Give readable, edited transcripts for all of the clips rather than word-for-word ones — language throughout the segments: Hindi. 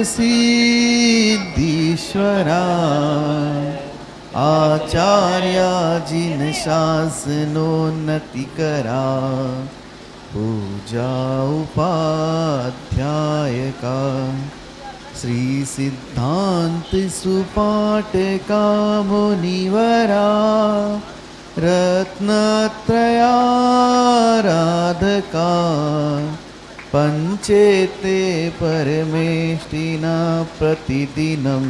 सिद्धीश्वरा आचार्या जिन शासनोन्नति करा पूजा उपाध्याय का श्री सिद्धांत सुपाठ का मुनिवरा रत्नत्रयाराधका पंचेते परमेष्टिना प्रतिदिनं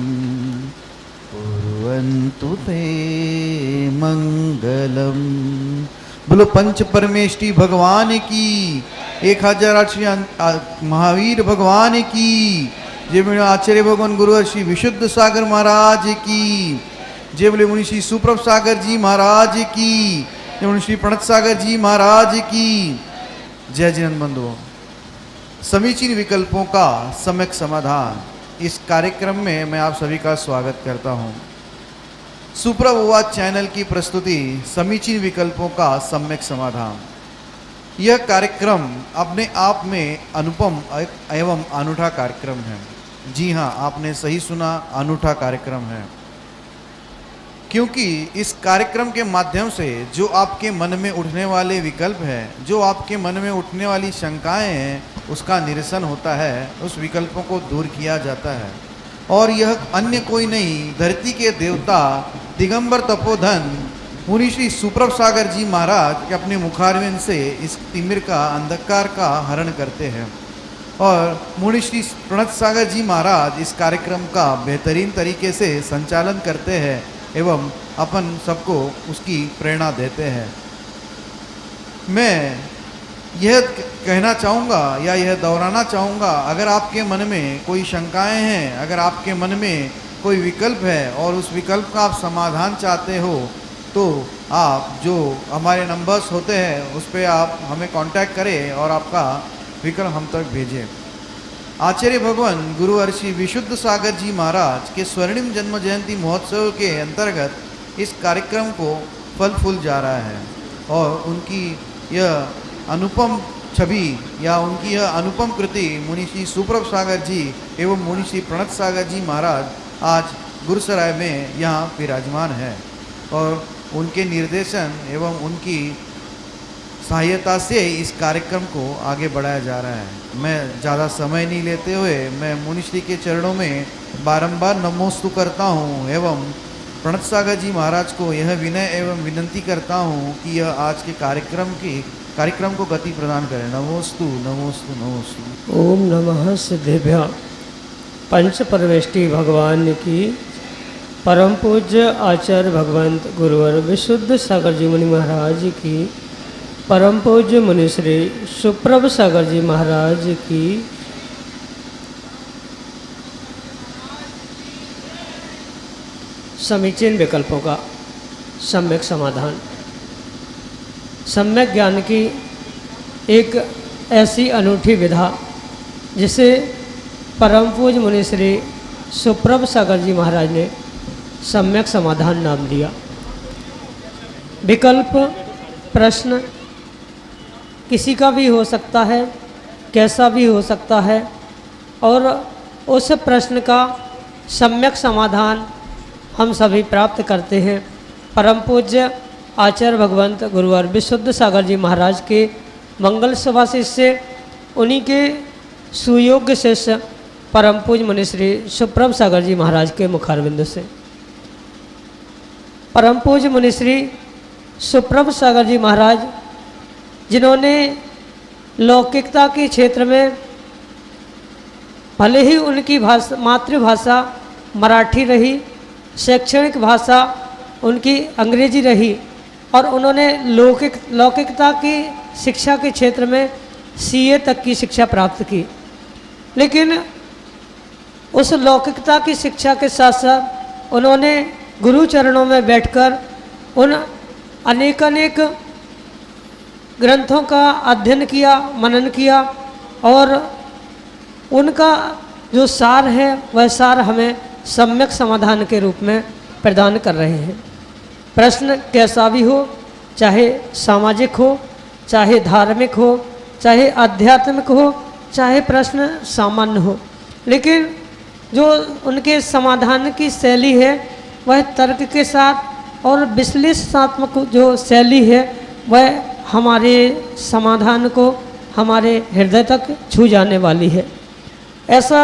कुर्वन्तु ते मंगलम। बोलो पंच परमेष्टि भगवान की, 1008 महावीर भगवान की, जय बोले आचार्य भगवान गुरु श्री विशुद्ध सागर महाराज की, जय बोले मुनि श्री सुप्रभ सागर जी महाराज की, जय मुनि श्री प्रणत सागर जी महाराज की। जय जिनंद बंधुओं, समीचीन विकल्पों का सम्यक समाधान, इस कार्यक्रम में मैं आप सभी का स्वागत करता हूं। सुप्रभुवाद चैनल की प्रस्तुति समीचीन विकल्पों का सम्यक समाधान। यह कार्यक्रम अपने आप में अनुपम एवं अनूठा कार्यक्रम है। जी हाँ, आपने सही सुना, अनूठा कार्यक्रम है, क्योंकि इस कार्यक्रम के माध्यम से जो आपके मन में उठने वाले विकल्प हैं, जो आपके मन में उठने वाली शंकाएं हैं, उसका निरसन होता है, उस विकल्पों को दूर किया जाता है। और यह अन्य कोई नहीं, धरती के देवता दिगंबर तपोधन मुनि श्री सुप्रभ सागर जी महाराज के अपने मुखारविंद से इस तिमिर का, अंधकार का हरण करते हैं। और मुनि श्री प्रणत सागर जी महाराज इस कार्यक्रम का बेहतरीन तरीके से संचालन करते हैं एवं अपन सबको उसकी प्रेरणा देते हैं। मैं यह कहना चाहूँगा या यह दोहराना चाहूँगा, अगर आपके मन में कोई शंकाएं हैं, अगर आपके मन में कोई विकल्प है और उस विकल्प का आप समाधान चाहते हो, तो आप जो हमारे नंबर्स होते हैं उस पर आप हमें कांटेक्ट करें और आपका विकल्प हम तक भेजें। आचार्य भगवान गुरु श्री विशुद्ध सागर जी महाराज के स्वर्णिम जन्म जयंती महोत्सव के अंतर्गत इस कार्यक्रम को फल फूल जा रहा है और उनकी यह अनुपम छवि या उनकी यह अनुपम कृति मुनि श्री सुप्रभ सागर जी एवं मुनि श्री प्रणत सागर जी महाराज आज गुरुसराय में यहाँ विराजमान है और उनके निर्देशन एवं उनकी सहायता से इस कार्यक्रम को आगे बढ़ाया जा रहा है। मैं ज़्यादा समय नहीं लेते हुए मैं मुनिश्री के चरणों में बारंबार नमोस्तु करता हूँ एवं प्रणत सागर जी महाराज को यह विनय एवं विनंती करता हूँ कि यह आज के कार्यक्रम को गति प्रदान करें। नमोस्तु नमोस्तु नमोस्तु। ओम नमः सिद्धेभ्य। पंच परमेष्टि भगवान की, परम पूज्य आचार्य भगवंत गुरुवर विशुद्ध सागर जी मुनि महाराज की, परम पूज्य मुनि श्री सुप्रभ सागर जी महाराज की, समीचीन विकल्पों का सम्यक समाधान। सम्यक ज्ञान की एक ऐसी अनूठी विधा जिसे परम पूज्य मुनि श्री सुप्रभ सागर जी महाराज ने सम्यक समाधान नाम दिया। विकल्प प्रश्न किसी का भी हो सकता है, कैसा भी हो सकता है, और उस प्रश्न का सम्यक समाधान हम सभी प्राप्त करते हैं परम पूज्य आचार्य भगवंत गुरुवर विशुद्ध सागर जी महाराज के मंगल सभा शिष्य, उन्हीं के सुयोग्य शिष्य परम पूज्य मुनि श्री सुप्रभ सागर जी महाराज के मुखारविंद से। परम पूज्य मुनि श्री सुप्रभ सागर जी महाराज, जिन्होंने लौकिकता के क्षेत्र में भले ही उनकी मातृभाषा मराठी रही, शैक्षणिक भाषा उनकी अंग्रेजी रही और उन्होंने लौकिकता की शिक्षा के क्षेत्र में सीए तक की शिक्षा प्राप्त की। लेकिन उस लौकिकता की शिक्षा के साथ साथ उन्होंने गुरु चरणों में बैठकर उन अनेक ग्रंथों का अध्ययन किया, मनन किया और उनका जो सार है वह सार हमें सम्यक समाधान के रूप में प्रदान कर रहे हैं। प्रश्न कैसा भी हो, चाहे सामाजिक हो, चाहे धार्मिक हो, चाहे आध्यात्मिक हो, चाहे प्रश्न सामान्य हो, लेकिन जो उनके समाधान की शैली है वह तर्क के साथ और विश्लेषणात्मक जो शैली है वह हमारे समाधान को हमारे हृदय तक छू जाने वाली है। ऐसा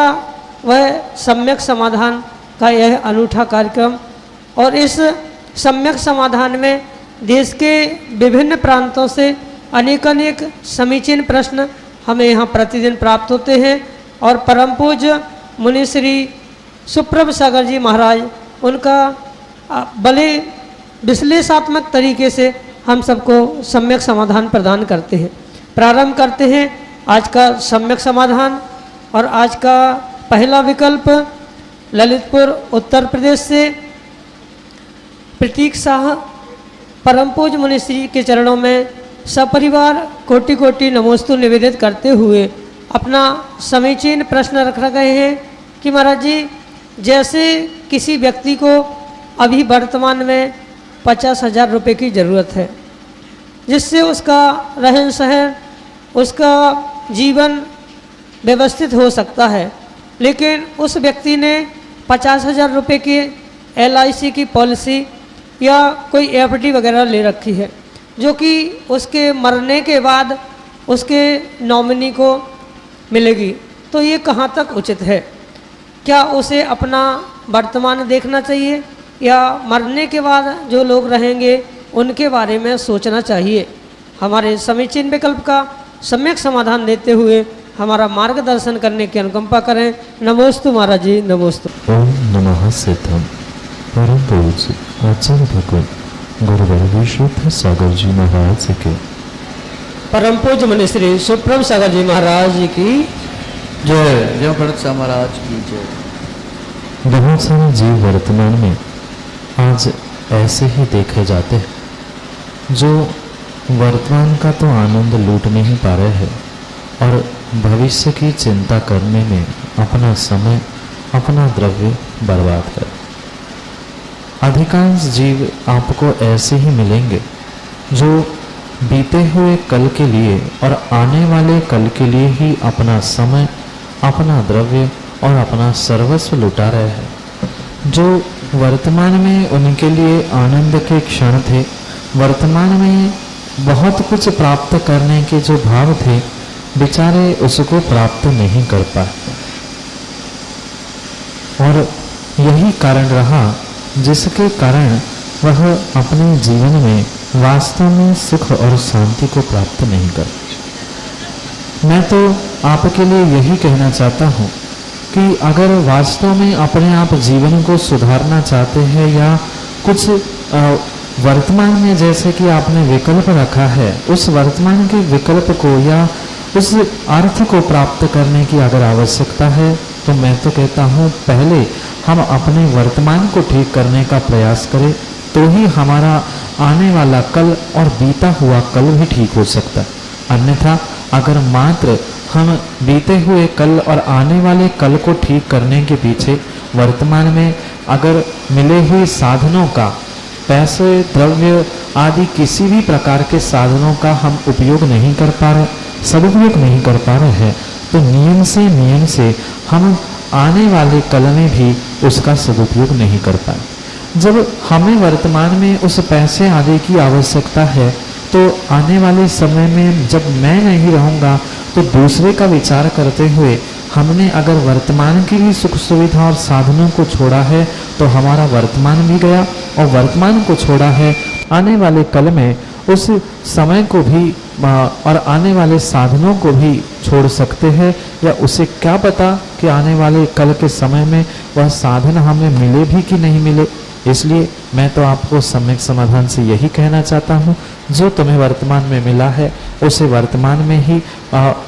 वह सम्यक समाधान का यह अनूठा कार्यक्रम, और इस सम्यक समाधान में देश के विभिन्न प्रांतों से अनेक समीचीन प्रश्न हमें यहाँ प्रतिदिन प्राप्त होते हैं, और परम पूज्य मुनि श्री सुप्रभ सागर जी महाराज उनका बड़े विश्लेषणात्मक तरीके से हम सबको सम्यक समाधान प्रदान करते हैं। प्रारंभ करते हैं आज का सम्यक समाधान, और आज का पहला विकल्प ललितपुर उत्तर प्रदेश से प्रतीक शाह परम पूज्य मुनि श्री के चरणों में सपरिवार कोटि कोटि नमोस्तु निवेदित करते हुए अपना समीचीन प्रश्न रख गए हैं कि महाराज जी, जैसे किसी व्यक्ति को अभी वर्तमान में 50,000 रुपये की ज़रूरत है, जिससे उसका रहन सहन, उसका जीवन व्यवस्थित हो सकता है, लेकिन उस व्यक्ति ने 50,000 रुपये की LIC की पॉलिसी या कोई FD वगैरह ले रखी है, जो कि उसके मरने के बाद उसके नॉमिनी को मिलेगी। तो ये कहाँ तक उचित है? क्या उसे अपना वर्तमान देखना चाहिए या मरने के बाद जो लोग रहेंगे उनके बारे में सोचना चाहिए? हमारे समीचीन विकल्प का सम्यक समाधान देते हुए हमारा मार्गदर्शन करने की अनुकंपा करें। नमोस्तु महाराज जी, नमोस्तु। ओम नमः सिद्धम परम पूज्य आचार्य भगवान गुरुवर विशुद्ध सागर जी महाराज के परम पूज्य मुनि श्री सुप्रभ सागर जी महाराज जी की जय। जय भरत शाह महाराज की जय। बहुत सारे जीव वर्तमान में आज ऐसे ही देखे जाते हैं जो वर्तमान का तो आनंद लूट नहीं पा रहे हैं और भविष्य की चिंता करने में अपना समय, अपना द्रव्य बर्बाद कर। अधिकांश जीव आपको ऐसे ही मिलेंगे जो बीते हुए कल के लिए और आने वाले कल के लिए ही अपना समय, अपना द्रव्य और अपना सर्वस्व लुटा रहे हैं। जो वर्तमान में उनके लिए आनंद के क्षण थे, वर्तमान में बहुत कुछ प्राप्त करने के जो भाव थे, बेचारे उसको प्राप्त नहीं कर पाए। और यही कारण रहा जिसके कारण वह अपने जीवन में वास्तव में सुख और शांति को प्राप्त नहीं कर। मैं तो आपके लिए यही कहना चाहता हूँ कि अगर वास्तव में अपने आप जीवन को सुधारना चाहते हैं या कुछ वर्तमान में जैसे कि आपने विकल्प रखा है, उस वर्तमान के विकल्प को या उस अर्थ को प्राप्त करने की अगर आवश्यकता है, तो मैं तो कहता हूँ पहले हम अपने वर्तमान को ठीक करने का प्रयास करें, तो ही हमारा आने वाला कल और बीता हुआ कल भी ठीक हो सकता है। अन्यथा अगर मात्र हम बीते हुए कल और आने वाले कल को ठीक करने के पीछे वर्तमान में अगर मिले हुए साधनों का, पैसे, द्रव्य आदि किसी भी प्रकार के साधनों का हम उपयोग नहीं कर पा रहे, सदुपयोग नहीं कर पा रहे हैं, तो नियम से हम आने वाले कल में भी उसका सदुपयोग नहीं कर पाए। जब हमें वर्तमान में उस पैसे आदि की आवश्यकता है, तो आने वाले समय में जब मैं नहीं रहूँगा तो दूसरे का विचार करते हुए हमने अगर वर्तमान की भी सुख सुविधा और साधनों को छोड़ा है, तो हमारा वर्तमान भी गया, और वर्तमान को छोड़ा है आने वाले कल में उस समय को भी और आने वाले साधनों को भी छोड़ सकते हैं, या उसे क्या पता कि आने वाले कल के समय में वह साधन हमें मिले भी कि नहीं मिले। इसलिए मैं तो आपको सम्यक समाधान से यही कहना चाहता हूँ, जो तुम्हें वर्तमान में मिला है उसे वर्तमान में ही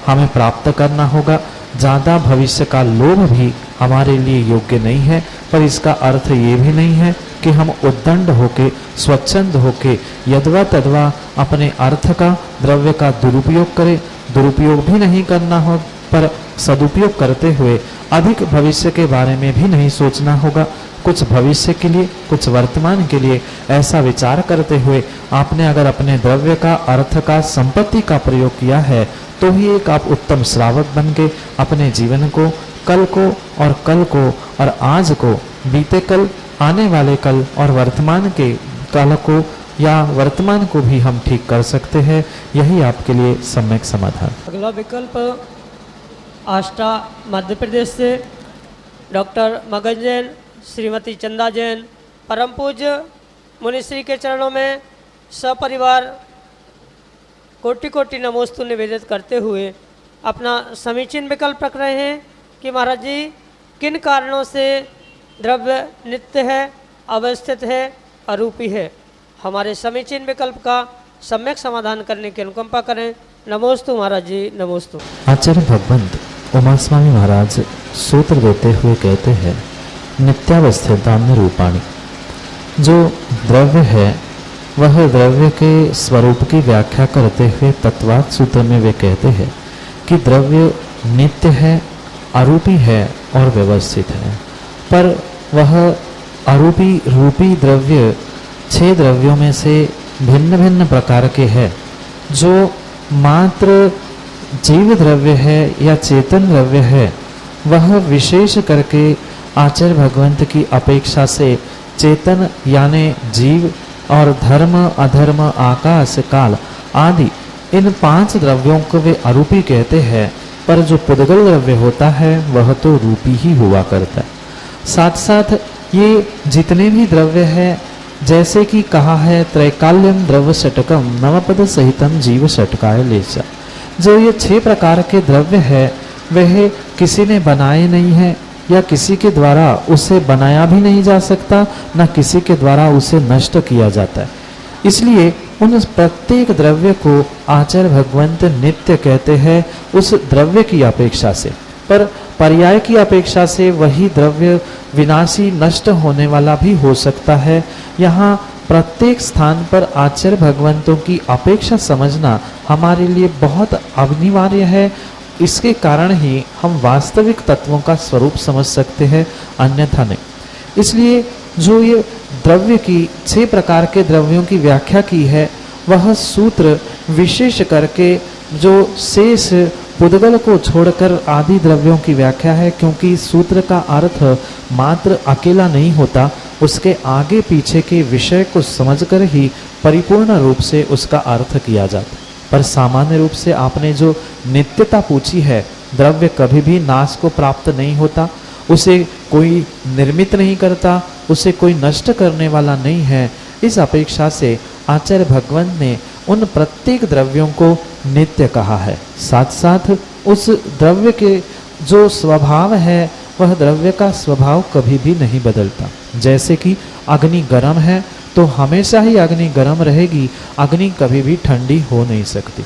हमें प्राप्त करना होगा। ज़्यादा भविष्य का लोभ भी हमारे लिए योग्य नहीं है, पर इसका अर्थ ये भी नहीं है कि हम उद्दंड होके, स्वच्छंद होके यदवा तदवा अपने अर्थ का, द्रव्य का दुरुपयोग करें। दुरुपयोग भी नहीं करना हो, पर सदुपयोग करते हुए अधिक भविष्य के बारे में भी नहीं सोचना होगा। कुछ भविष्य के लिए, कुछ वर्तमान के लिए ऐसा विचार करते हुए आपने अगर अपने द्रव्य का, अर्थ का, संपत्ति का प्रयोग किया है, तो ही एक आप उत्तम श्रावक बन के अपने जीवन को कल को और आज को, बीते कल, आने वाले कल और वर्तमान के काल को या वर्तमान को भी हम ठीक कर सकते हैं। यही आपके लिए सम्यक समाधान। अगला विकल्प आष्टा मध्य प्रदेश से डॉक्टर मगन जैन, श्रीमती चंदा जैन, परम पूज्य मुनिश्री के चरणों में सपरिवार कोटि कोटि नमोस्तु निवेदित करते हुए अपना समीचीन विकल्प रख रहे हैं कि महाराज जी किन कारणों से द्रव्य नित्य है, अवस्थित है, अरूपी है। हमारे समीचीन विकल्प का सम्यक समाधान करने की अनुकंपा करें। नमोस्तु महाराज जी, नमोस्तु। आचार्य भगवंत उमा स्वामी महाराज सूत्र देते हुए कहते हैं, नित्यावस्थितान्य रूपाणी। जो द्रव्य है वह द्रव्य के स्वरूप की व्याख्या करते हुए तत्वात् सूत्र में वे कहते हैं कि द्रव्य नित्य है, अरूपी है और व्यवस्थित है। पर वह अरूपी रूपी द्रव्य 6 द्रव्यों में से भिन्न भिन्न प्रकार के हैं। जो मात्र जीव द्रव्य है या चेतन द्रव्य है वह विशेष करके आचार्य भगवंत की अपेक्षा से चेतन यानी जीव और धर्म, अधर्म, आकाश, काल आदि इन 5 द्रव्यों को वे अरूपी कहते हैं। पर जो पुद्गल द्रव्य होता है वह तो रूपी ही हुआ करता है। साथ साथ ये जितने भी द्रव्य है, जैसे कि कहा है त्रैकाल्यम द्रव्य षटकम नवपद सहितम जीव षटकाय लेसा। जो ये 6 प्रकार के द्रव्य है वह किसी ने बनाए नहीं है या किसी के द्वारा उसे बनाया भी नहीं जा सकता, न किसी के द्वारा उसे नष्ट किया जाता है। इसलिए उन प्रत्येक द्रव्य को आचार्य भगवंत नित्य कहते हैं उस द्रव्य की अपेक्षा से। पर पर्याय की अपेक्षा से वही द्रव्य विनाशी, नष्ट होने वाला भी हो सकता है। यहाँ प्रत्येक स्थान पर आचार्य भगवंतों की अपेक्षा समझना हमारे लिए बहुत अनिवार्य है। इसके कारण ही हम वास्तविक तत्वों का स्वरूप समझ सकते हैं, अन्यथा नहीं। इसलिए जो ये द्रव्य की 6 प्रकार के द्रव्यों की व्याख्या की है वह सूत्र विशेष करके जो शेष पुद्गल को छोड़कर आदि द्रव्यों की व्याख्या है, क्योंकि सूत्र का अर्थ मात्र अकेला नहीं होता, उसके आगे पीछे के विषय को समझकर ही परिपूर्ण रूप से उसका अर्थ किया जाता है। पर सामान्य रूप से आपने जो नित्यता पूछी है, द्रव्य कभी भी नाश को प्राप्त नहीं होता, उसे कोई निर्मित नहीं करता, उसे कोई नष्ट करने वाला नहीं है। इस अपेक्षा से आचार्य भगवंत ने उन प्रत्येक द्रव्यों को नित्य कहा है। साथ साथ उस द्रव्य के जो स्वभाव है वह द्रव्य का स्वभाव कभी भी नहीं बदलता। जैसे कि अग्नि गर्म है तो हमेशा ही अग्नि गर्म रहेगी, अग्नि कभी भी ठंडी हो नहीं सकती।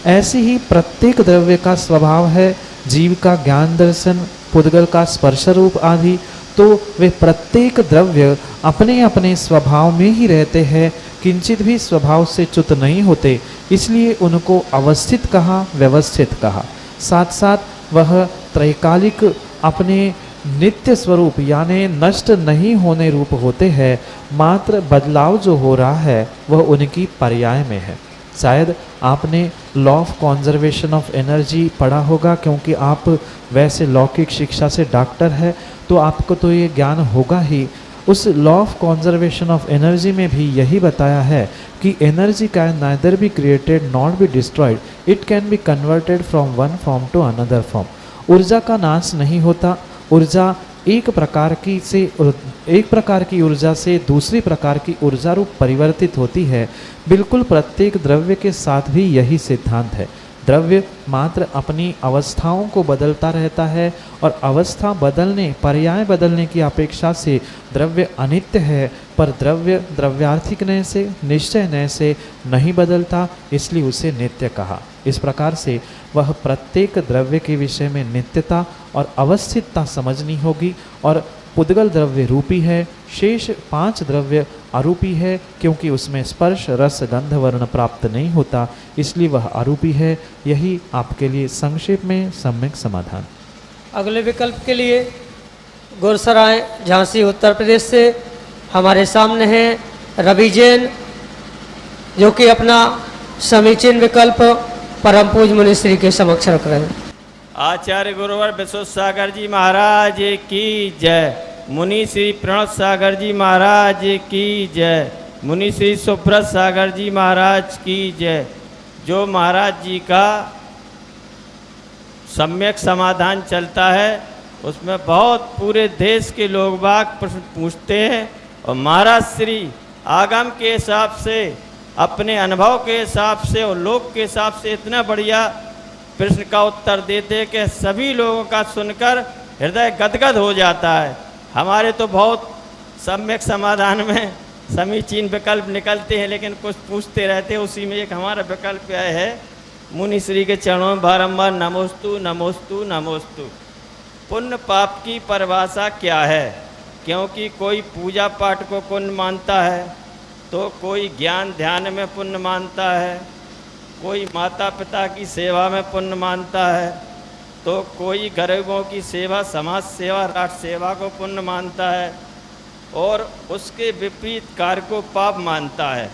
ऐसे ही प्रत्येक द्रव्य का स्वभाव है, जीव का ज्ञान दर्शन, पुद्गल का स्पर्श रूप आदि, तो वे प्रत्येक द्रव्य अपने अपने स्वभाव में ही रहते हैं, किंचित भी स्वभाव से च्युत नहीं होते। इसलिए उनको अवस्थित कहा, व्यवस्थित कहा। साथ साथ वह त्रैकालिक अपने नित्य स्वरूप यानी नष्ट नहीं होने रूप होते हैं। मात्र बदलाव जो हो रहा है वह उनकी पर्याय में है। शायद आपने law of conservation of energy पढ़ा होगा, क्योंकि आप वैसे लौकिक शिक्षा से डॉक्टर है तो आपको तो ये ज्ञान होगा ही। उस law of conservation of energy में भी यही बताया है कि energy can neither be created not be destroyed, it can be converted from one form to another form. ऊर्जा का नाश नहीं होता, ऊर्जा एक प्रकार की ऊर्जा से दूसरी प्रकार की ऊर्जा रूप परिवर्तित होती है। बिल्कुल प्रत्येक द्रव्य के साथ भी यही सिद्धांत है। द्रव्य मात्र अपनी अवस्थाओं को बदलता रहता है और अवस्था बदलने, पर्याय बदलने की अपेक्षा से द्रव्य अनित्य है। पर द्रव्य द्रव्यार्थिकने से, निश्चयने से नहीं बदलता, इसलिए उसे नित्य कहा। इस प्रकार से वह प्रत्येक द्रव्य के विषय में नित्यता और अवस्थितता समझनी होगी। और पुद्गल द्रव्य रूपी है, शेष 5 द्रव्य अरूपी है, क्योंकि उसमें स्पर्श, रस, गंध, वर्ण प्राप्त नहीं होता, इसलिए वह अरूपी है। यही आपके लिए संक्षेप में सम्यक समाधान। अगले विकल्प के लिए गुरसराय झांसी उत्तर प्रदेश से हमारे सामने हैं रवि जैन, जो कि अपना समीचीन विकल्प परम पूज्य मुनिश्री के समक्ष रख रहे हैं। आचार्य गुरुवर विश्व सागर जी महाराज की जय। मुनि श्री प्रणव सागर जी महाराज की जय। मुनि श्री सुब्रत सागर जी महाराज की जय। जो महाराज जी का सम्यक समाधान चलता है उसमें बहुत पूरे देश के लोग बाग प्रश्न पूछते हैं और महाराज श्री आगम के हिसाब से, अपने अनुभव के हिसाब से और लोक के हिसाब से इतना बढ़िया प्रश्न का उत्तर देते हैं कि सभी लोगों का सुनकर हृदय गदगद हो जाता है। हमारे तो बहुत सम्यक समाधान में समीचीन विकल्प निकलते हैं, लेकिन कुछ पूछते रहते हैं। उसी में एक हमारा विकल्प यह है, मुनि श्री के चरणों में बारंबार नमोस्तु नमोस्तु नमोस्तु। पुण्य पाप की परिभाषा क्या है? क्योंकि कोई पूजा पाठ को पुण्य मानता है, तो कोई ज्ञान ध्यान में पुण्य मानता है, कोई माता पिता की सेवा में पुण्य मानता है, तो कोई गरीबों की सेवा, समाज सेवा, राष्ट्र सेवा को पुण्य मानता है, और उसके विपरीत कार्य को पाप मानता है।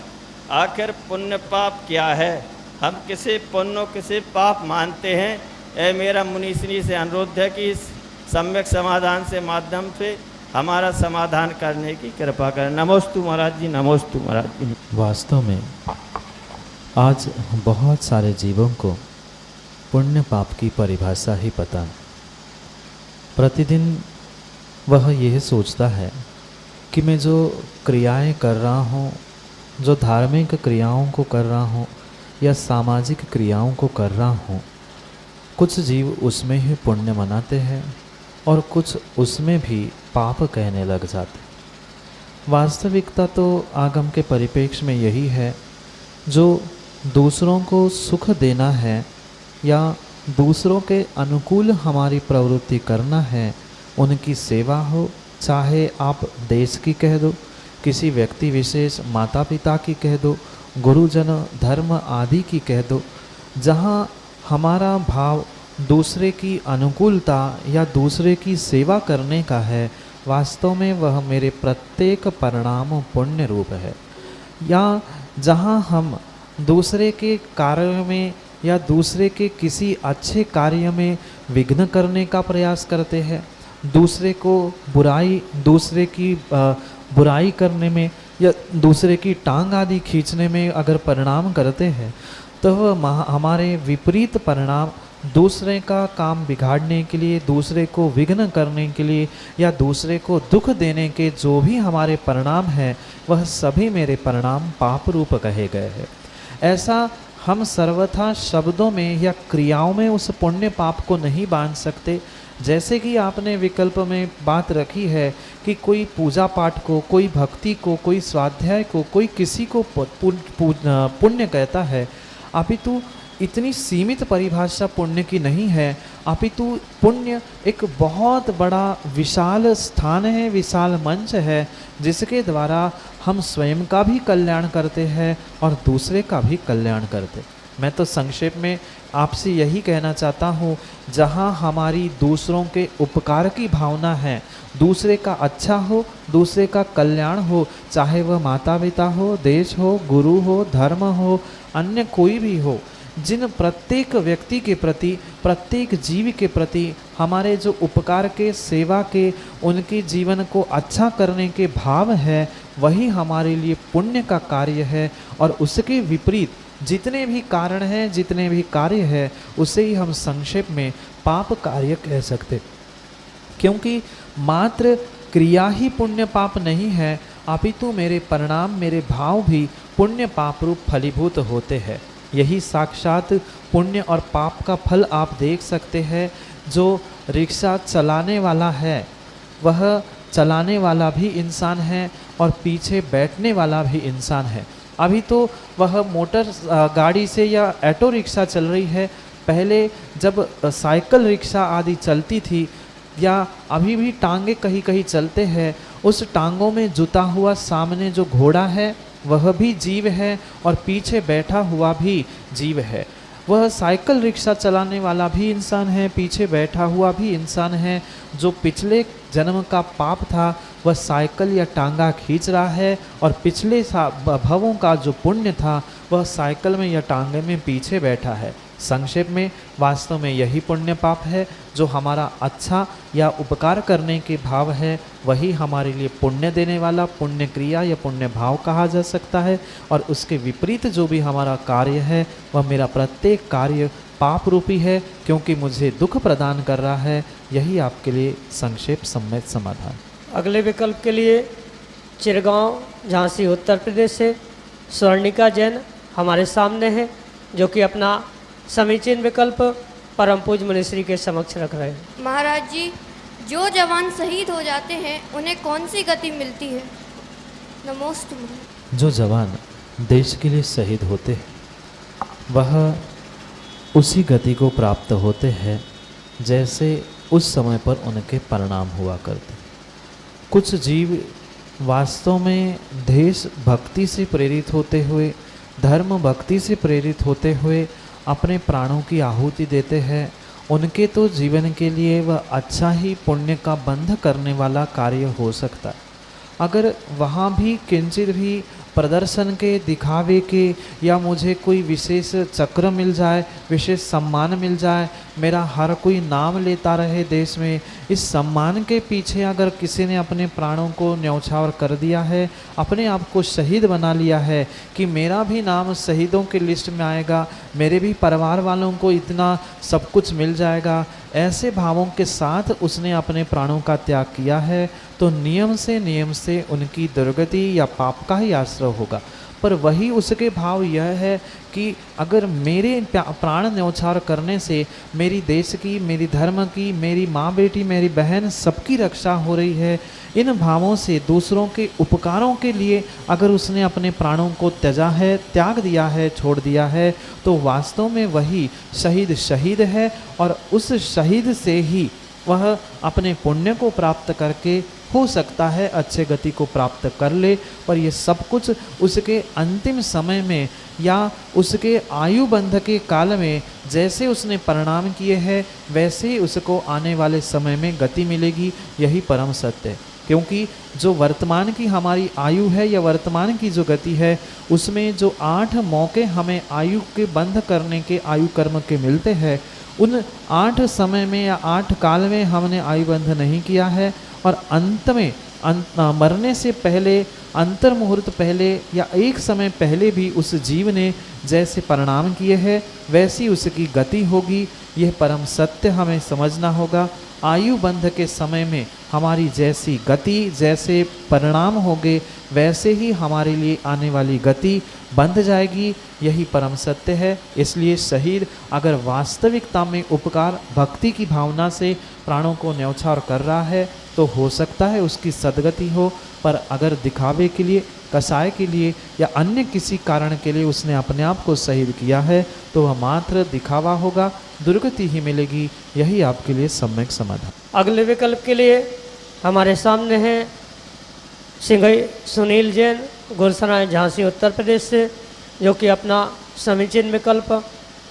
आखिर पुण्य पाप क्या है? हम किसे पुण्य किसे पाप मानते हैं? ए मेरा मुनीश्री से अनुरोध है कि इस सम्यक समाधान से माध्यम से हमारा समाधान करने की कृपा करें। नमोस्तु महाराज जी, नमोस्तु महाराज जी। वास्तव में आज बहुत सारे जीवों को पुण्य पाप की परिभाषा ही पता नहीं। प्रतिदिन वह यह सोचता है कि मैं जो क्रियाएं कर रहा हूँ, जो धार्मिक क्रियाओं को कर रहा हूँ या सामाजिक क्रियाओं को कर रहा हूँ, कुछ जीव उसमें ही पुण्य मनाते हैं और कुछ उसमें भी पाप कहने लग जाते। वास्तविकता तो आगम के परिप्रेक्ष्य में यही है, जो दूसरों को सुख देना है या दूसरों के अनुकूल हमारी प्रवृत्ति करना है, उनकी सेवा हो, चाहे आप देश की कह दो, किसी व्यक्ति विशेष माता पिता की कह दो, गुरुजन धर्म आदि की कह दो, जहाँ हमारा भाव दूसरे की अनुकूलता या दूसरे की सेवा करने का है, वास्तव में वह मेरे प्रत्येक परिणाम पुण्य रूप है। या जहाँ हम दूसरे के कार्य में या दूसरे के किसी अच्छे कार्य में विघ्न करने का प्रयास करते हैं, दूसरे की बुराई करने में या दूसरे की टांग आदि खींचने में अगर परिणाम करते हैं, तो वह हमारे विपरीत परिणाम दूसरे का काम बिगाड़ने के लिए, दूसरे को विघ्न करने के लिए या दूसरे को दुख देने के जो भी हमारे परिणाम हैं, वह सभी मेरे परिणाम पाप रूप कहे गए हैं। ऐसा हम सर्वथा शब्दों में या क्रियाओं में उस पुण्य पाप को नहीं बांध सकते। जैसे कि आपने विकल्प में बात रखी है कि कोई पूजा पाठ को, कोई भक्ति को, कोई स्वाध्याय को, कोई किसी को पुण्य कहता है, अपितु इतनी सीमित परिभाषा पुण्य की नहीं है, अपितु पुण्य एक बहुत बड़ा विशाल स्थान है, विशाल मंच है, जिसके द्वारा हम स्वयं का भी कल्याण करते हैं और दूसरे का भी कल्याण करते। मैं तो संक्षेप में आपसे यही कहना चाहता हूँ, जहाँ हमारी दूसरों के उपकार की भावना है, दूसरे का अच्छा हो, दूसरे का कल्याण हो, चाहे वह माता पिता हो, देश हो, गुरु हो, धर्म हो, अन्य कोई भी हो, जिन प्रत्येक व्यक्ति के प्रति, प्रत्येक जीव के प्रति हमारे जो उपकार के, सेवा के, उनके जीवन को अच्छा करने के भाव है, वही हमारे लिए पुण्य का कार्य है। और उसके विपरीत जितने भी कारण हैं, जितने भी कार्य हैं, उसे ही हम संक्षेप में पाप कार्य कह सकते। क्योंकि मात्र क्रिया ही पुण्य पाप नहीं है, अपितु मेरे परिणाम, मेरे भाव भी पुण्य पाप रूप फलीभूत होते हैं। यही साक्षात पुण्य और पाप का फल आप देख सकते हैं। जो रिक्शा चलाने वाला है, वह चलाने वाला भी इंसान है और पीछे बैठने वाला भी इंसान है। अभी तो वह मोटर गाड़ी से या ऑटो रिक्शा चल रही है, पहले जब साइकिल रिक्शा आदि चलती थी या अभी भी टांगे कहीं कहीं चलते हैं, उस टांगों में जुता हुआ सामने जो घोड़ा है वह भी जीव है और पीछे बैठा हुआ भी जीव है। वह साइकिल रिक्शा चलाने वाला भी इंसान है, पीछे बैठा हुआ भी इंसान है। जो पिछले जन्म का पाप था वह साइकिल या टांगा खींच रहा है, और पिछले भवों का जो पुण्य था वह साइकिल में या टांगे में पीछे बैठा है। संक्षेप में वास्तव में यही पुण्य पाप है। जो हमारा अच्छा या उपकार करने के भाव है वही हमारे लिए पुण्य देने वाला पुण्य क्रिया या पुण्य भाव कहा जा सकता है, और उसके विपरीत जो भी हमारा कार्य है वह मेरा प्रत्येक कार्य पाप रूपी है, क्योंकि मुझे दुख प्रदान कर रहा है। यही आपके लिए संक्षेप सम्यक समाधान। अगले विकल्प के लिए चिरगांव झांसी उत्तर प्रदेश से स्वर्णिका जैन हमारे सामने है, जो कि अपना समीचीन विकल्प परम पूज्य मुनिश्री के समक्ष रख रहे हैं। महाराज जी, जो जवान शहीद हो जाते हैं उन्हें कौन सी गति मिलती है? नमोस्तुते। जो जवान देश के लिए शहीद होते हैं वह उसी गति को प्राप्त होते हैं जैसे उस समय पर उनके परिणाम हुआ करते। कुछ जीव वास्तव में देश भक्ति से प्रेरित होते हुए, धर्म भक्ति से प्रेरित होते हुए अपने प्राणों की आहुति देते हैं। उनके तो जीवन के लिए वह अच्छा ही पुण्य का बंध करने वाला कार्य हो सकता है। अगर वहाँ भी किंचित भी प्रदर्शन के, दिखावे के, या मुझे कोई विशेष चक्र मिल जाए, विशेष सम्मान मिल जाए, मेरा हर कोई नाम लेता रहे देश में, इस सम्मान के पीछे अगर किसी ने अपने प्राणों को न्यौछावर कर दिया है, अपने आप को शहीद बना लिया है कि मेरा भी नाम शहीदों के लिस्ट में आएगा, मेरे भी परिवार वालों को इतना सब कुछ मिल जाएगा, ऐसे भावों के साथ उसने अपने प्राणों का त्याग किया है, तो नियम से उनकी दुर्गति या पाप का ही आश्रय होगा। पर वही उसके भाव यह है कि अगर मेरे प्राण न्यौछावर करने से मेरी देश की, मेरी धर्म की, मेरी माँ बेटी, मेरी बहन सबकी रक्षा हो रही है, इन भावों से दूसरों के उपकारों के लिए अगर उसने अपने प्राणों को त्याग दिया है, छोड़ दिया है, तो वास्तव में वही शहीद है, और उस शहीद से ही वह अपने पुण्य को प्राप्त करके हो सकता है अच्छे गति को प्राप्त कर ले। पर ये सब कुछ उसके अंतिम समय में या उसके आयु बंध के काल में जैसे उसने परिणाम किए हैं वैसे ही उसको आने वाले समय में गति मिलेगी। यही परम सत्य है, क्योंकि जो वर्तमान की हमारी आयु है या वर्तमान की जो गति है उसमें जो 8 मौके हमें आयु के बंध करने के, आयु कर्म के मिलते हैं, उन 8 समय में या 8 काल में हमने आयु बंध नहीं किया है, और अंत में मरने से पहले, अंतर मुहूर्त पहले या एक समय पहले भी उस जीव ने जैसे परिणाम किए हैं वैसी उसकी गति होगी। यह परम सत्य हमें समझना होगा। आयु बंध के समय में हमारी जैसी गति, जैसे परिणाम होंगे, वैसे ही हमारे लिए आने वाली गति बंध जाएगी। यही परम सत्य है। इसलिए शहीद अगर वास्तविकता में उपकार भक्ति की भावना से प्राणों को न्यौछावर कर रहा है तो हो सकता है उसकी सदगति हो, पर अगर दिखावे के लिए, कसाय के लिए या अन्य किसी कारण के लिए उसने अपने आप को शहीद किया है तो वह मात्र दिखावा होगा, दुर्गति ही मिलेगी। यही आपके लिए सम्यक समाधान। अगले विकल्प के लिए हमारे सामने हैं सिंघई सुनील जैन गुरसराय झांसी उत्तर प्रदेश से, जो कि अपना समीचीन विकल्प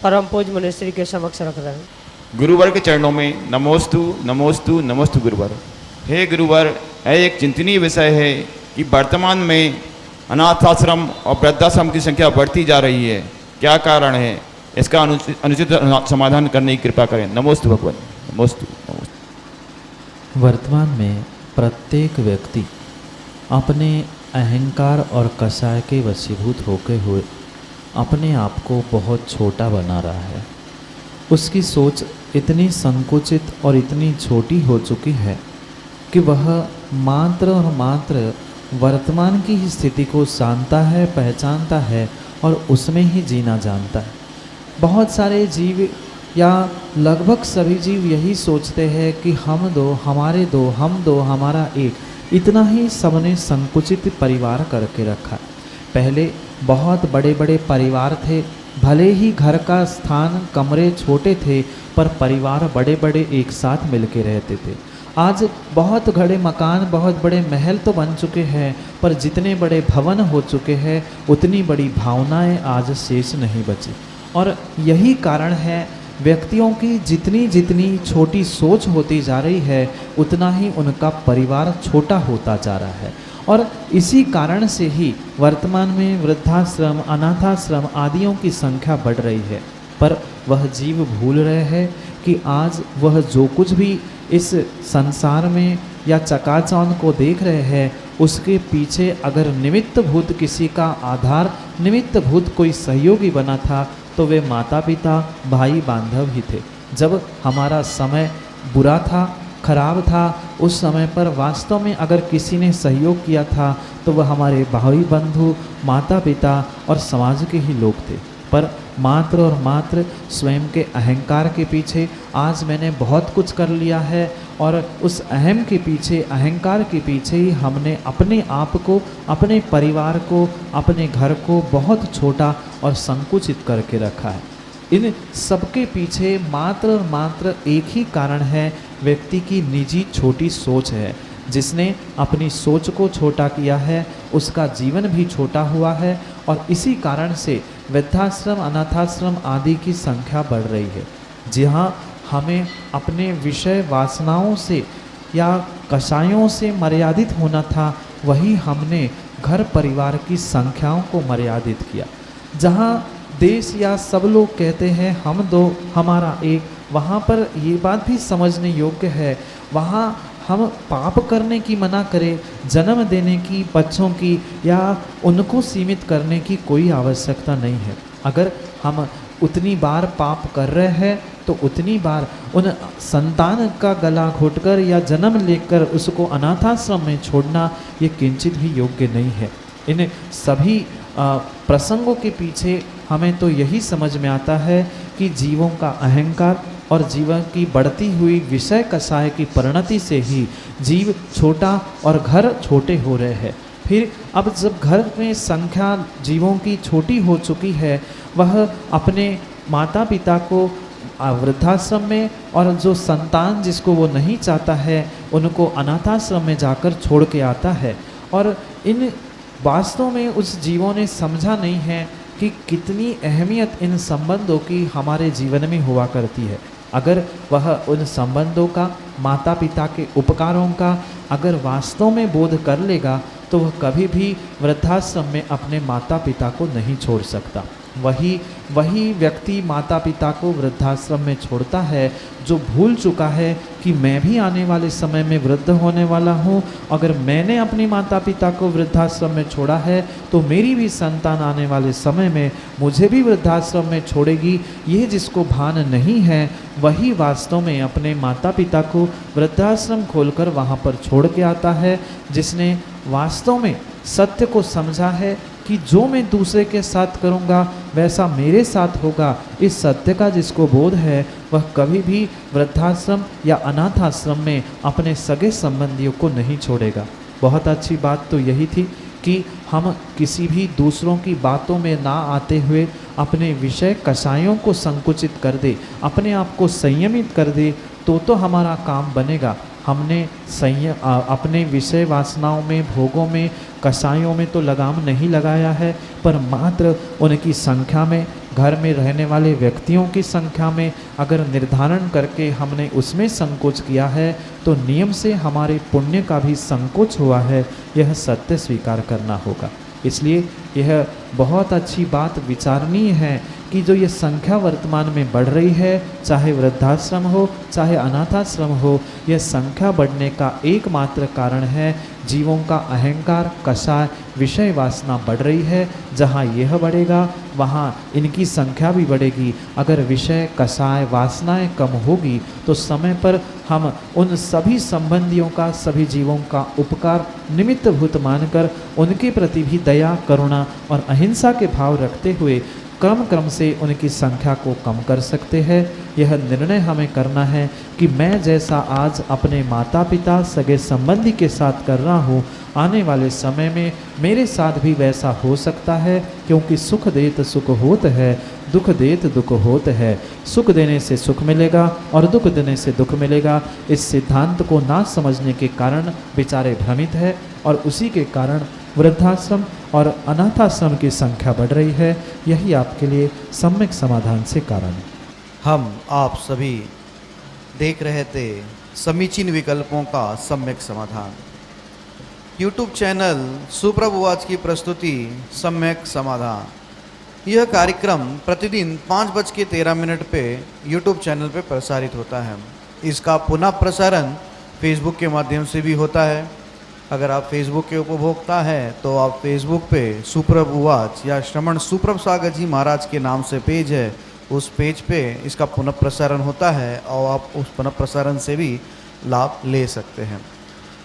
परम पूज्य मुनिश्री के समक्ष रख रहे हैं। गुरुवर के चरणों में नमोस्तु नमोस्तु नमोस्तु गुरुवर। हे गुरुवर, यह एक चिंतनीय विषय है कि वर्तमान में अनाथाश्रम और वृद्धाश्रम की संख्या बढ़ती जा रही है। क्या कारण है? इसका अनुचित समाधान करने की कृपा करें। नमोस्तु भगवान, नमोस्तु नमोस्तु। वर्तमान में प्रत्येक व्यक्ति अपने अहंकार और कसाय के वशीभूत होते हुए अपने आप को बहुत छोटा बना रहा है। उसकी सोच इतनी संकुचित और इतनी छोटी हो चुकी है कि वह मात्र और मात्र वर्तमान की ही स्थिति को जानता है, पहचानता है और उसमें ही जीना जानता है। बहुत सारे जीव या लगभग सभी जीव यही सोचते हैं कि हम दो, हमारे दो, हम दो, हमारा एक, इतना ही सबने संकुचित परिवार करके रखा है। पहले बहुत बड़े बड़े परिवार थे, भले ही घर का स्थान, कमरे छोटे थे, पर परिवार बड़े बड़े एक साथ मिलके रहते थे। आज बहुत बड़े मकान, बहुत बड़े महल तो बन चुके हैं, पर जितने बड़े भवन हो चुके हैं उतनी बड़ी भावनाएं आज शेष नहीं बची। और यही कारण है व्यक्तियों की जितनी जितनी छोटी सोच होती जा रही है उतना ही उनका परिवार छोटा होता जा रहा है। और इसी कारण से ही वर्तमान में वृद्धाश्रम, अनाथाश्रम आदियों की संख्या बढ़ रही है। पर वह जीव भूल रहे हैं कि आज वह जो कुछ भी इस संसार में या चकाचौंध को देख रहे हैं, उसके पीछे अगर निमित्त भूत किसी का आधार, निमित्त भूत कोई सहयोगी बना था तो वे माता पिता भाई बांधव ही थे। जब हमारा समय बुरा था, खराब था, उस समय पर वास्तव में अगर किसी ने सहयोग किया था तो वह हमारे भाई बंधु, माता पिता और समाज के ही लोग थे। पर मात्र और मात्र स्वयं के अहंकार के पीछे आज मैंने बहुत कुछ कर लिया है और उस अहम के पीछे, अहंकार के पीछे ही हमने अपने आप को, अपने परिवार को, अपने घर को बहुत छोटा और संकुचित करके रखा है। इन सबके पीछे मात्र और मात्र एक ही कारण है, व्यक्ति की निजी छोटी सोच है। जिसने अपनी सोच को छोटा किया है उसका जीवन भी छोटा हुआ है और इसी कारण से वृद्धाश्रम, अनाथाश्रम आदि की संख्या बढ़ रही है। जहाँ हमें अपने विषय वासनाओं से या कषायों से मर्यादित होना था, वही हमने घर परिवार की संख्याओं को मर्यादित किया। जहाँ देश या सब लोग कहते हैं हम दो हमारा एक, वहाँ पर ये बात भी समझने योग्य है, वहाँ हम पाप करने की मना करें, जन्म देने की, बच्चों की या उनको सीमित करने की कोई आवश्यकता नहीं है। अगर हम उतनी बार पाप कर रहे हैं तो उतनी बार उन संतान का गला घोटकर या जन्म लेकर उसको अनाथाश्रम में छोड़ना ये किंचित भी योग्य नहीं है। इन सभी प्रसंगों के पीछे हमें तो यही समझ में आता है कि जीवों का अहंकार और जीवन की बढ़ती हुई विषय कषाय की परिणति से ही जीव छोटा और घर छोटे हो रहे हैं। फिर अब जब घर में संख्या जीवों की छोटी हो चुकी है, वह अपने माता पिता को वृद्धाश्रम में और जो संतान जिसको वो नहीं चाहता है उनको अनाथाश्रम में जाकर छोड़ के आता है। और इन वास्तव में उस जीवों ने समझा नहीं है कि कितनी अहमियत इन संबंधों की हमारे जीवन में हुआ करती है। अगर वह उन संबंधों का, माता पिता के उपकारों का अगर वास्तव में बोध कर लेगा तो वह कभी भी वृद्धाश्रम में अपने माता पिता को नहीं छोड़ सकता। वही व्यक्ति माता पिता को वृद्धाश्रम में छोड़ता है जो भूल चुका है कि मैं भी आने वाले समय में वृद्ध होने वाला हूँ। अगर मैंने अपने माता पिता को वृद्धाश्रम में छोड़ा है तो मेरी भी संतान आने वाले समय में मुझे भी वृद्धाश्रम में छोड़ेगी। ये जिसको भान नहीं है वही वास्तव में अपने माता पिता को वृद्धाश्रम खोलकर वहाँ पर छोड़ के आता है। जिसने वास्तव में सत्य को समझा है कि जो मैं दूसरे के साथ करूँगा वैसा मेरे साथ होगा, इस सत्य का जिसको बोध है वह कभी भी वृद्धाश्रम या अनाथाश्रम में अपने सगे संबंधियों को नहीं छोड़ेगा। बहुत अच्छी बात तो यही थी कि हम किसी भी दूसरों की बातों में ना आते हुए अपने विषय कषायों को संकुचित कर दे, अपने आप को संयमित कर दे तो हमारा काम बनेगा। हमने अपने विषय वासनाओं में, भोगों में, कषायों में तो लगाम नहीं लगाया है, पर मात्र उनकी संख्या में, घर में रहने वाले व्यक्तियों की संख्या में अगर निर्धारण करके हमने उसमें संकोच किया है तो नियम से हमारे पुण्य का भी संकोच हुआ है। यह सत्य स्वीकार करना होगा। इसलिए यह बहुत अच्छी बात विचारणीय है कि जो ये संख्या वर्तमान में बढ़ रही है, चाहे वृद्धाश्रम हो चाहे अनाथाश्रम हो, यह संख्या बढ़ने का एकमात्र कारण है जीवों का अहंकार, कषाय, विषय वासना बढ़ रही है। जहाँ यह बढ़ेगा वहाँ इनकी संख्या भी बढ़ेगी। अगर विषय, कषाय, वासनाएं कम होगी तो समय पर हम उन सभी संबंधियों का, सभी जीवों का उपकार निमित्त भूत मानकर उनके प्रति भी दया, करुणा और अहिंसा के भाव रखते हुए क्रम से उनकी संख्या को कम कर सकते हैं। यह निर्णय हमें करना है कि मैं जैसा आज अपने माता पिता, सगे संबंधी के साथ कर रहा हूँ, आने वाले समय में मेरे साथ भी वैसा हो सकता है, क्योंकि सुख देत सुख होत है, दुख देत दुख होत है। सुख देने से सुख मिलेगा और दुख देने से दुख मिलेगा। इस सिद्धांत को ना समझने के कारण बेचारे भ्रमित है और उसी के कारण वृद्धाश्रम और अनाथाश्रम की संख्या बढ़ रही है। यही आपके लिए सम्यक समाधान से कारण है। हम आप सभी देख रहे थे समीचीन विकल्पों का सम्यक समाधान। यूट्यूब चैनल सुप्रभुवाच की प्रस्तुति सम्यक समाधान। यह कार्यक्रम प्रतिदिन 5:13 पे यूट्यूब चैनल पे प्रसारित होता है। इसका पुनः प्रसारण फेसबुक के माध्यम से भी होता है। अगर आप फेसबुक के उपभोक्ता हैं तो आप फेसबुक पे सुप्रभ उवाच या श्रमण सुप्रभ सागर जी महाराज के नाम से पेज है, उस पेज पे इसका पुनः प्रसारण होता है और आप उस पुनः प्रसारण से भी लाभ ले सकते हैं।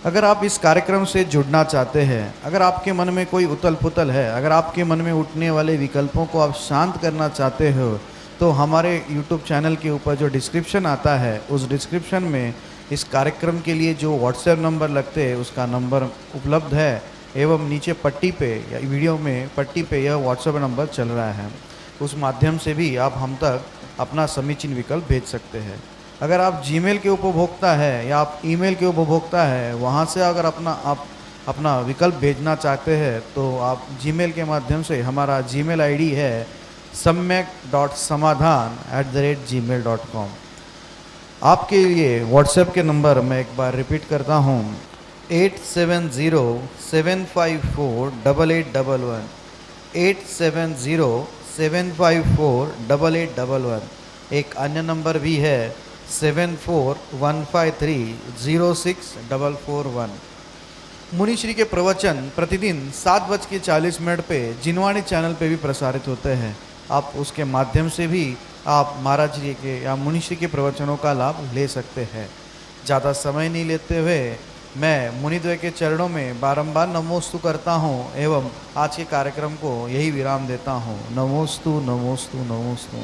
अगर आप इस कार्यक्रम से जुड़ना चाहते हैं, अगर आपके मन में कोई उथल पुथल है, अगर आपके मन में उठने वाले विकल्पों को आप शांत करना चाहते हो, तो हमारे YouTube चैनल के ऊपर जो डिस्क्रिप्शन आता है उस डिस्क्रिप्शन में इस कार्यक्रम के लिए जो व्हाट्सएप नंबर लगते हैं उसका नंबर उपलब्ध है, एवं नीचे पट्टी पे या वीडियो में पट्टी पे यह व्हाट्सएप नंबर चल रहा है। उस माध्यम से भी आप हम तक अपना समीचीन विकल्प भेज सकते हैं। अगर आप जीमेल के उपभोक्ता है या आप ईमेल के उपभोक्ता है, वहाँ से अगर आप अपना विकल्प भेजना चाहते हैं तो आप जीमेल के माध्यम से, हमारा जीमेल आईडी है samyak.samadhan@gmail.com। आपके लिए व्हाट्सएप के नंबर मैं एक बार रिपीट करता हूँ, 8707548811, 8707548811। एक अन्य नंबर भी है 7415306441। मुनिश्री के प्रवचन प्रतिदिन 7:40 पे जिनवाणी चैनल पे भी प्रसारित होते हैं। आप उसके माध्यम से भी आप महाराज जी के या मुनिश्री के प्रवचनों का लाभ ले सकते हैं। ज़्यादा समय नहीं लेते हुए मैं मुनिद्वय के चरणों में बारंबार नमोस्तु करता हूँ एवं आज के कार्यक्रम को यही विराम देता हूँ। नमोस्तु नमोस्तु नमोस्तु।